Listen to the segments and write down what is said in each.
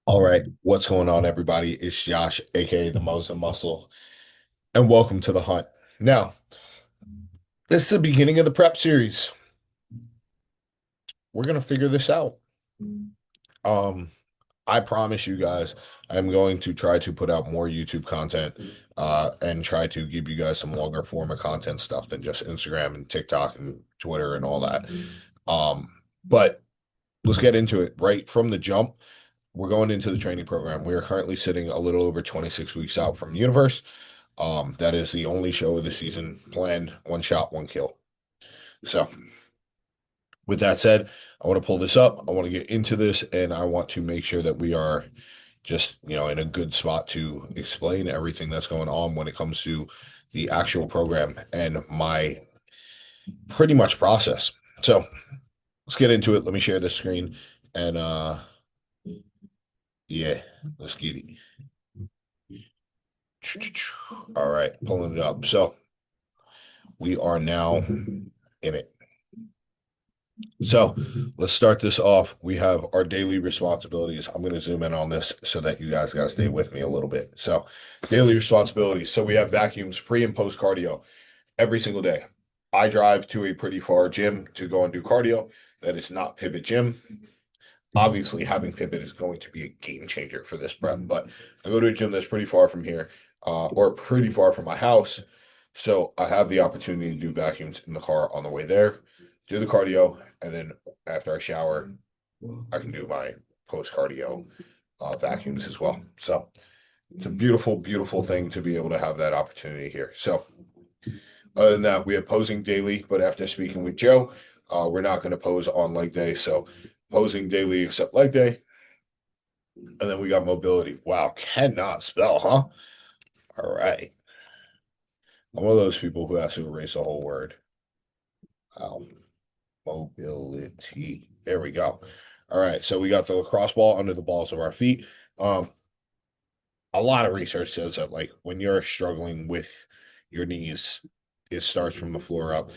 All right, what's going on, everybody? It's Josh, aka the Mosin Muscle, and welcome to the hunt. Now, this is the beginning of the prep series. We're gonna figure this out. Um, I promise you guys, I'm going to try to put out more YouTube content, and try to give you guys some longer form of content stuff than just Instagram and TikTok and Twitter and all that. But let's get into it right from the jump. We're going into the training program. We are currently sitting a little over 26 weeks out from Universe. That is the only show of the season planned. One shot, one kill. So, with that said, I want to pull this up. I want to get into this, and I want to make sure that we are just, in a good spot to explain everything that's going on when it comes to the actual program and my pretty much process. So, let's get into it. Let me share this screen, and yeah, let's get it. All right, pulling it up. So, we are now in it. So let's start this off. We have our daily responsibilities. I'm going to zoom in on this so that you guys got to stay with me a little bit. So, daily responsibilities. So, we have vacuums pre and post cardio every single day. I drive to a pretty far gym to go and do cardio. That is not Pivot Gym. Obviously, having Pivot is going to be a game changer for this prep, but I go to a gym that's pretty far from here, or pretty far from my house. So I have the opportunity to do vacuums in the car on the way there, do the cardio, and then after I shower, I can do my post cardio vacuums as well. So it's a beautiful, beautiful thing to be able to have that opportunity here. So other than that, we have posing daily, but after speaking with Joe, we're not going to pose on leg day. So posing daily except leg day. And then we got mobility. Wow, cannot spell, huh? All right. I'm one of those people who has to erase the whole word. Wow. Mobility. There we go. All right. So we got the lacrosse ball under the balls of our feet. Um, a lot of research says that like when you're struggling with your knees, it starts from the floor up.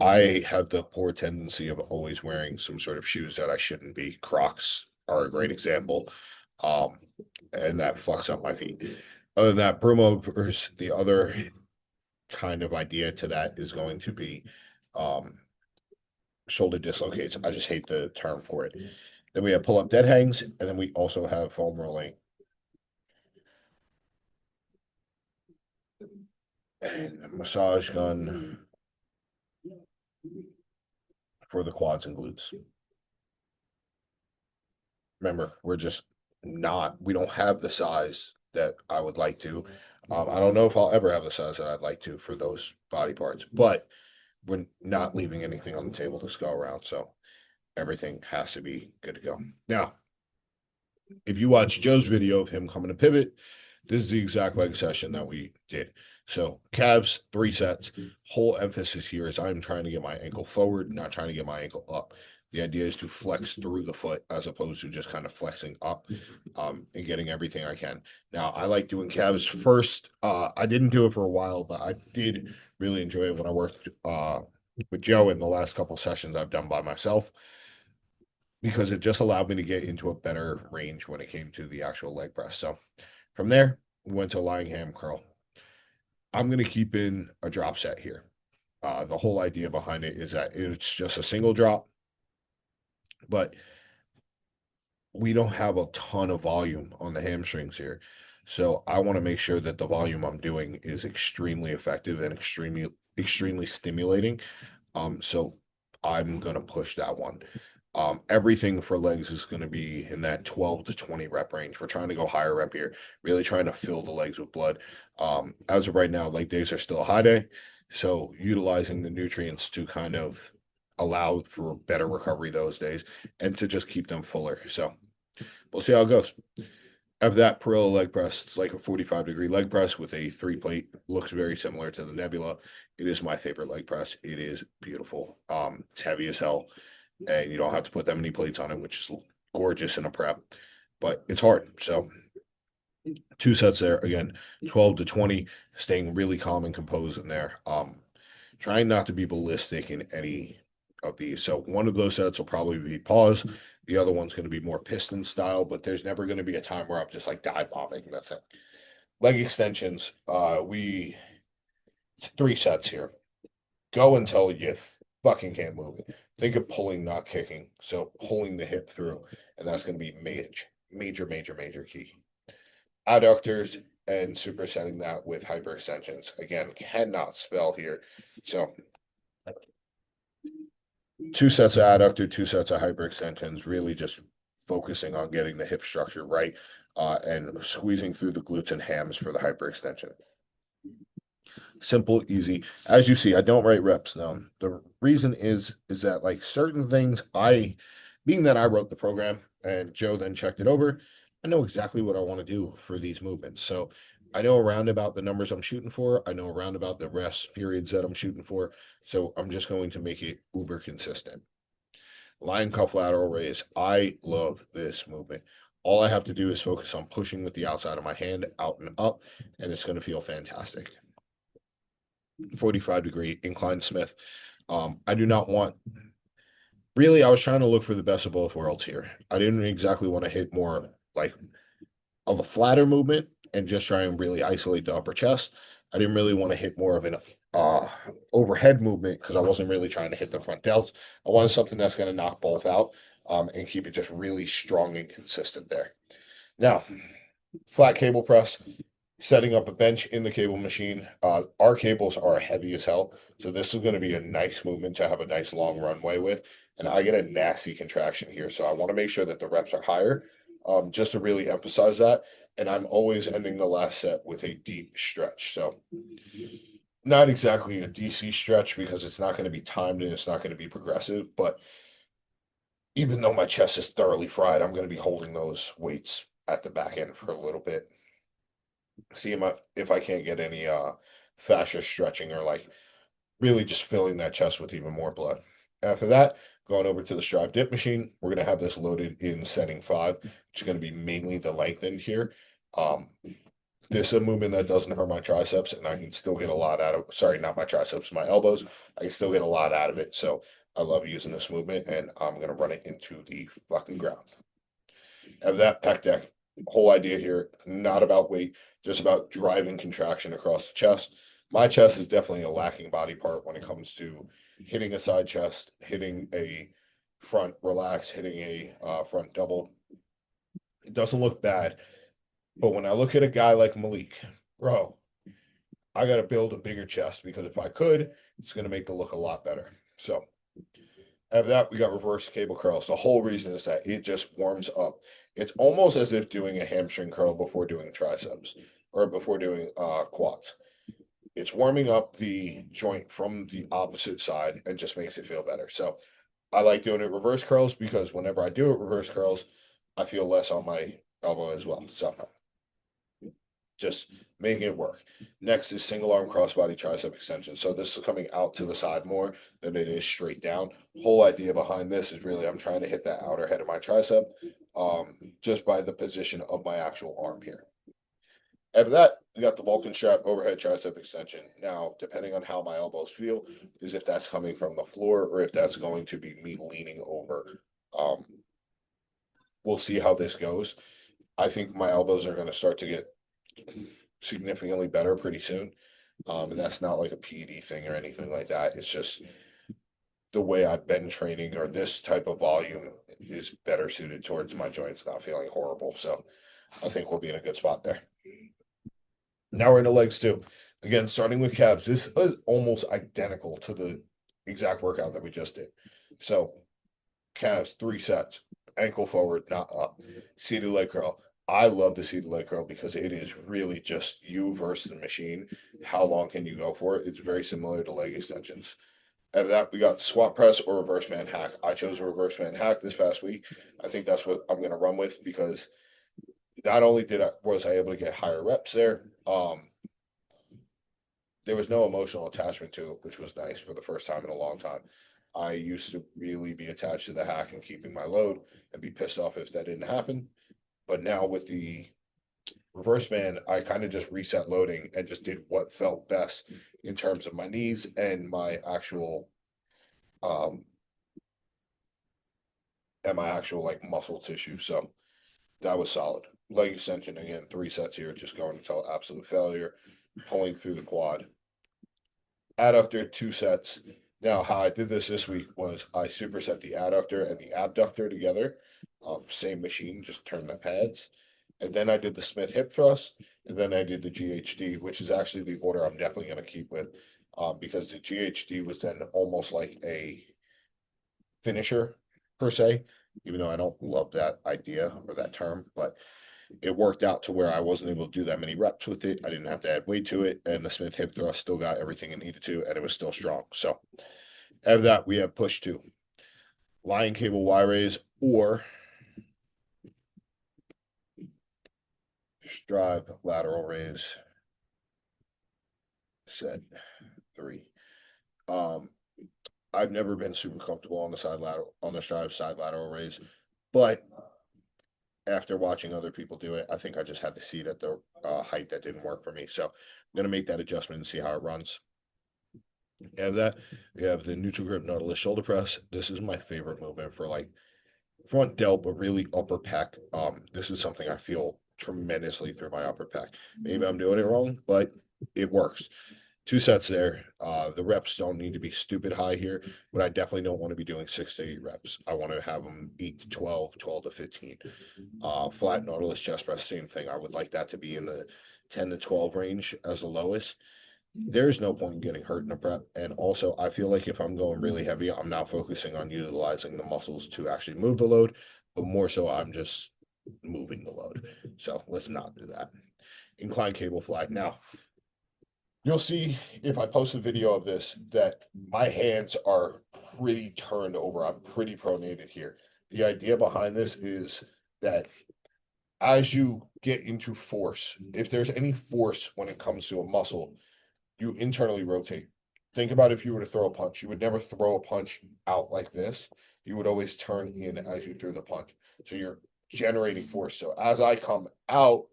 I have the poor tendency of always wearing some sort of shoes that I shouldn't be. Crocs are a great example. Um, and that fucks up my feet. Other than that, Brumo versus the other kind of idea to that is going to be um shoulder dislocates. I just hate the term for it. Then we have pull up dead hangs, and then we also have foam rolling and a massage gun for the quads and glutes. Remember, we're just not, we don't have the size that I would like to. I don't know if I'll ever have the size that I'd like to for those body parts, but we're not leaving anything on the table to go around. So everything has to be good to go. Now, if you watch Joe's video of him coming to pivot, this is the exact leg session that we did. So calves, 3 sets. Whole emphasis here is I'm trying to get my ankle forward, not trying to get my ankle up. The idea is to flex through the foot as opposed to just kind of flexing up, and getting everything I can. Now, I like doing calves first. I didn't do it for a while, but I did really enjoy it when I worked with Joe in the last couple sessions I've done by myself because it just allowed me to get into a better range when it came to the actual leg press. So from there, we went to lying ham curl. I'm going to keep in a drop set here. The whole idea behind it is that it's just a single drop, but we don't have a ton of volume on the hamstrings here. So I want to make sure that the volume I'm doing is extremely effective and extremely stimulating. So I'm gonna push that one. Everything for legs is going to be in that 12 to 20 rep range. We're trying to go higher rep here, really trying to fill the legs with blood. As of right now, leg days are still a high day. So utilizing the nutrients to kind of allow for better recovery those days and to just keep them fuller. So we'll see how it goes. Of that Perilla leg press, it's like a 45-degree leg press with a 3 plate. Looks very similar to the Nebula. It is my favorite leg press. It is beautiful. It's heavy as hell, and you don't have to put that many plates on it, which is gorgeous in a prep. But it's hard. So 2 sets there again, 12 to 20, staying really calm and composed in there. Trying not to be ballistic in any of these. So one of those sets will probably be pause. The other one's going to be more piston style, but there's never going to be a time where I'm just like dive bombing. That's it. Leg extensions. We 3 sets here. Go until you fucking can't move it. Think of pulling, not kicking. So pulling the hip through, and that's going to be major key. Adductors and supersetting that with hyperextensions. Again, cannot spell here. So 2 sets of adductor, 2 sets of hyperextensions, really just focusing on getting the hip structure right and squeezing through the glutes and hams for the hyperextension. Simple, easy. As you see, I don't write reps down. The reason is that like certain things, being that I wrote the program and Joe then checked it over, I know exactly what I want to do for these movements. So I know around about the numbers I'm shooting for. I know around about the rest periods that I'm shooting for. So I'm just going to make it uber consistent. Lion cuff lateral raise. I love this movement. All I have to do is focus on pushing with the outside of my hand out and up, and it's going to feel fantastic. 45-degree incline Smith. I do not want, really, I was trying to look for the best of both worlds here. I didn't exactly want to hit more like of a flatter movement and just try and really isolate the upper chest. I didn't really want to hit more of an overhead movement because I wasn't really trying to hit the front delts. I wanted something that's going to knock both out and keep it just really strong and consistent there. Now, flat cable press, setting up a bench in the cable machine. Our cables are heavy as hell, so this is going to be a nice movement to have a nice long runway with. And I get a nasty contraction here, so I want to make sure that the reps are higher, just to really emphasize that. And I'm always ending the last set with a deep stretch. So not exactly a DC stretch because it's not going to be timed and it's not going to be progressive, but even though my chest is thoroughly fried, I'm going to be holding those weights at the back end for a little bit. See if I can't get any fascia stretching or like really just filling that chest with even more blood. After that, going over to the strive dip machine, we're going to have this loaded in setting 5, which is going to be mainly the lengthened here. This is a movement that doesn't hurt my triceps, and I can still get a lot out of, sorry, not my triceps, my elbows. I can still get a lot out of it. So I love using this movement, and I'm going to run it into the fucking ground. Have that pec deck. Whole idea here, not about weight, just about driving contraction across the chest. My chest is definitely a lacking body part when it comes to hitting a side chest, hitting a front relax, hitting a front double. It doesn't look bad, but when I look at a guy like Malik, bro, I got to build a bigger chest because if I could, it's going to make the look a lot better. So after that, we got reverse cable curls. The whole reason is that it just warms up. It's almost as if doing a hamstring curl before doing triceps or before doing quads. It's warming up the joint from the opposite side and just makes it feel better. So I like doing it reverse curls because whenever I do it reverse curls, I feel less on my elbow as well. So just making it work. Next is single arm crossbody tricep extension. So this is coming out to the side more than it is straight down. Whole idea behind this is really I'm trying to hit that outer head of my tricep just by the position of my actual arm here. After that, we got the Vulcan strap overhead tricep extension. Now, depending on how my elbows feel, is if that's coming from the floor or if that's going to be me leaning over. We'll see how this goes. I think my elbows are going to start to get significantly better pretty soon. And that's not like a PD thing or anything like that. It's just the way I've been training or this type of volume is better suited towards my joints not feeling horrible. So I think we'll be in a good spot there. Now we're in the legs too. Again, starting with calves. This is almost identical to the exact workout that we just did. So calves, 3 sets, ankle forward, not up, seated leg curl. I love the seated leg curl because it is really just you versus the machine. How long can you go for it? It's very similar to leg extensions. After that, we got squat press or reverse man hack. I chose a reverse man hack this past week. I think that's what I'm going to run with because not only was I able to get higher reps there, there was no emotional attachment to it, which was nice for the first time in a long time. I used to really be attached to the hack and keeping my load and be pissed off if that didn't happen. But now with the reverse man, I kind of just reset loading and just did what felt best in terms of my knees and my actual and my actual like muscle tissue. So that was solid. Leg extension again, 3 sets here, just going until absolute failure, pulling through the quad. Adductor, 2 sets. Now, how I did this week was I superset the adductor and the abductor together. Same machine, just turn the pads. And then I did the Smith hip thrust, and then I did the GHD, which is actually the order I'm definitely going to keep with, because the GHD was then almost like a finisher per se, even though I don't love that idea or that term, but it worked out to where I wasn't able to do that many reps with it. I didn't have to add weight to it, and the Smith hip thrust still got everything it needed to, and it was still strong. So, out of that, we have push two, lying cable Y raise or strive lateral raise. Set 3. Um, I've never been super comfortable on the side lateral on the strive side lateral raise, but after watching other people do it, I think I just had to see that the height that didn't work for me. So I'm gonna make that adjustment and see how it runs. And that we have the neutral grip Nautilus shoulder press. This is my favorite movement for like front delt, but really upper pec. This is something I feel tremendously through my upper pec. Maybe I'm doing it wrong, but it works. 2 sets there. The reps don't need to be stupid high here, but I definitely don't want to be doing 6 to 8 reps. I want to have them 8 to 12, 12 to 15. Flat Nautilus chest press, same thing. I would like that to be in the 10 to 12 range as the lowest. There's no point in getting hurt in a prep. And also, I feel like if I'm going really heavy, I'm now focusing on utilizing the muscles to actually move the load, but more so, I'm just moving the load. So let's not do that. Incline cable fly. Now, you'll see if I post a video of this that my hands are pretty turned over. I'm pretty pronated here. The idea behind this is that as you get into force, if there's any force when it comes to a muscle, you internally rotate. Think about if you were to throw a punch, you would never throw a punch out like this. You would always turn in as you threw the punch. So you're generating force. So as I come out,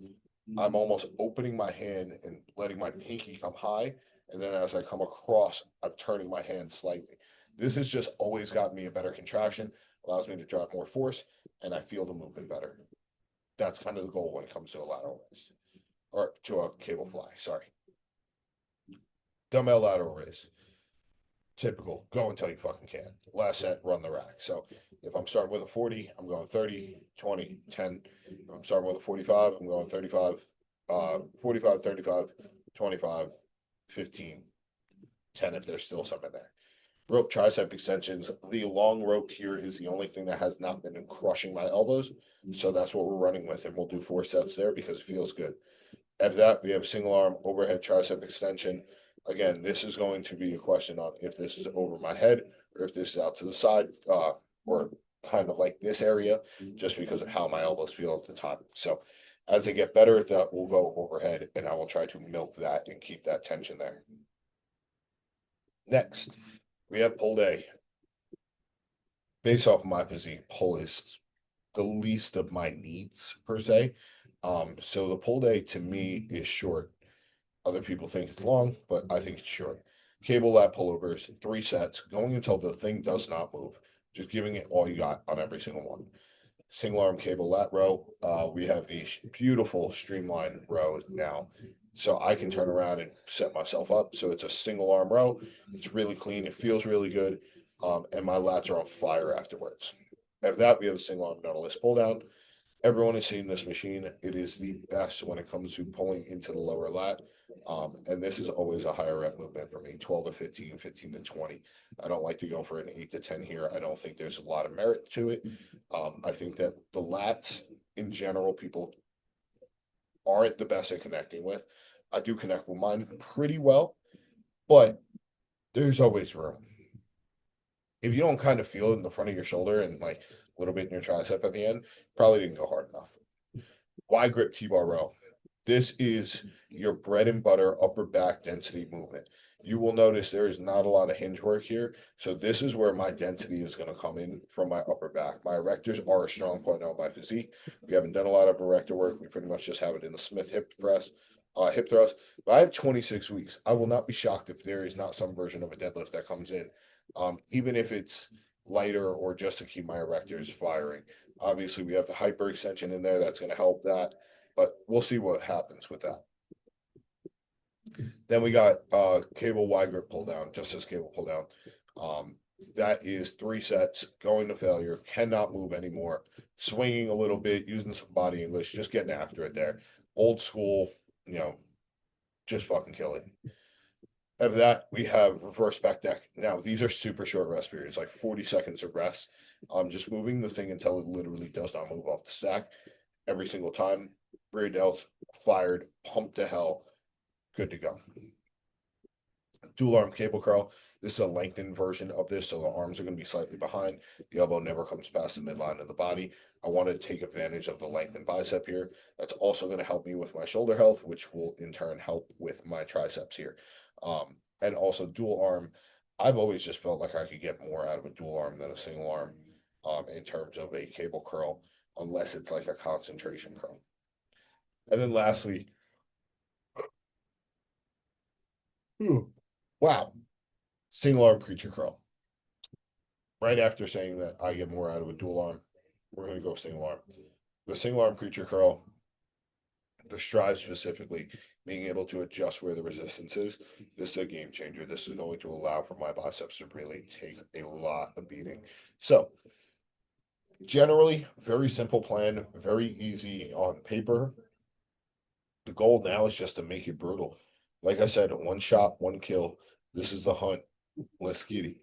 I'm almost opening my hand and letting my pinky come high. And then as I come across, I'm turning my hand slightly. This has just always gotten me a better contraction, allows me to drive more force, and I feel the movement better. That's kind of the goal when it comes to a lateral raise or to a cable fly. Sorry. Dumbbell lateral raise. Typical. Go until you fucking can. Last set, run the rack. So if I'm starting with a 40, I'm going 30, 20, 10. If I'm starting with a 45, I'm going 35, 45, 35, 25, 15, 10 if there's still some in there. Rope tricep extensions. The long rope here is the only thing that has not been crushing my elbows. So that's what we're running with. And we'll do 4 sets there because it feels good. After that, we have a single arm overhead tricep extension. Again, this is going to be a question on if this is over my head or if this is out to the side, or kind of like this area, just because of how my elbows feel at the time. So as they get better, that will go overhead, and I will try to milk that and keep that tension there. Next, we have pull day. Based off of my physique, pull is the least of my needs per se. So the pull day to me is short. Other people think it's long, but I think it's short. Cable lat pullovers, 3 sets, going until the thing does not move. Just giving it all you got on every single one. Single arm cable lat row. We have these beautiful streamlined rows now. So I can turn around and set myself up. So it's a single arm row. It's really clean. It feels really good. And my lats are on fire afterwards. After that, we have a single arm Nautilus pull down. Everyone has seen this machine. It is the best when it comes to pulling into the lower lat. And this is always a higher rep movement for me, 12 to 15, 15 to 20. I don't like to go for an 8 to 10 here. I don't think there's a lot of merit to it. I think that the lats in general, people aren't the best at connecting with. I do connect with mine pretty well, but there's always room. If you don't kind of feel it in the front of your shoulder and like a little bit in your tricep at the end, probably didn't go hard enough. Wide grip T-bar row. This is your bread and butter upper back density movement. You will notice there is not a lot of hinge work here. So this is where my density is going to come in from my upper back. My erectors are a strong point of my physique. We haven't done a lot of erector work. We pretty much just have it in the Smith hip press, hip thrust. But I have 26 weeks. I will not be shocked if there is not some version of a deadlift that comes in. Even if it's lighter or just to keep my erectors firing. Obviously, we have the hyperextension in there that's going to help that, but we'll see what happens with that. Then we got cable wide grip pull down, just as cable pull down. Um, that is 3 sets, going to failure, cannot move anymore, swinging a little bit, using some body English, just getting after it there. Old school, you know, just fucking kill it. After that, we have reverse back deck. Now, these are super short rest periods, like 40 seconds of rest. Just moving the thing until it literally does not move off the stack every single time. Rear delts, fired, pumped to hell, good to go. Dual arm cable curl. This is a lengthened version of this, so the arms are going to be slightly behind. The elbow never comes past the midline of the body. I want to take advantage of the lengthened bicep here. That's also going to help me with my shoulder health, which will in turn help with my triceps here. And also dual arm. I've always just felt like I could get more out of a dual arm than a single arm in terms of a cable curl, unless it's like a concentration curl. And then lastly, wow, single arm creature curl. Right after saying that I get more out of a dual arm, we're going to go single arm. The single arm creature curl, the stride specifically, being able to adjust where the resistance is, this is a game changer. This is going to allow for my biceps to really take a lot of beating. So, generally, very simple plan, very easy on paper. The goal now is just to make it brutal. Like I said, one shot, one kill. This is the hunt. Let's get it.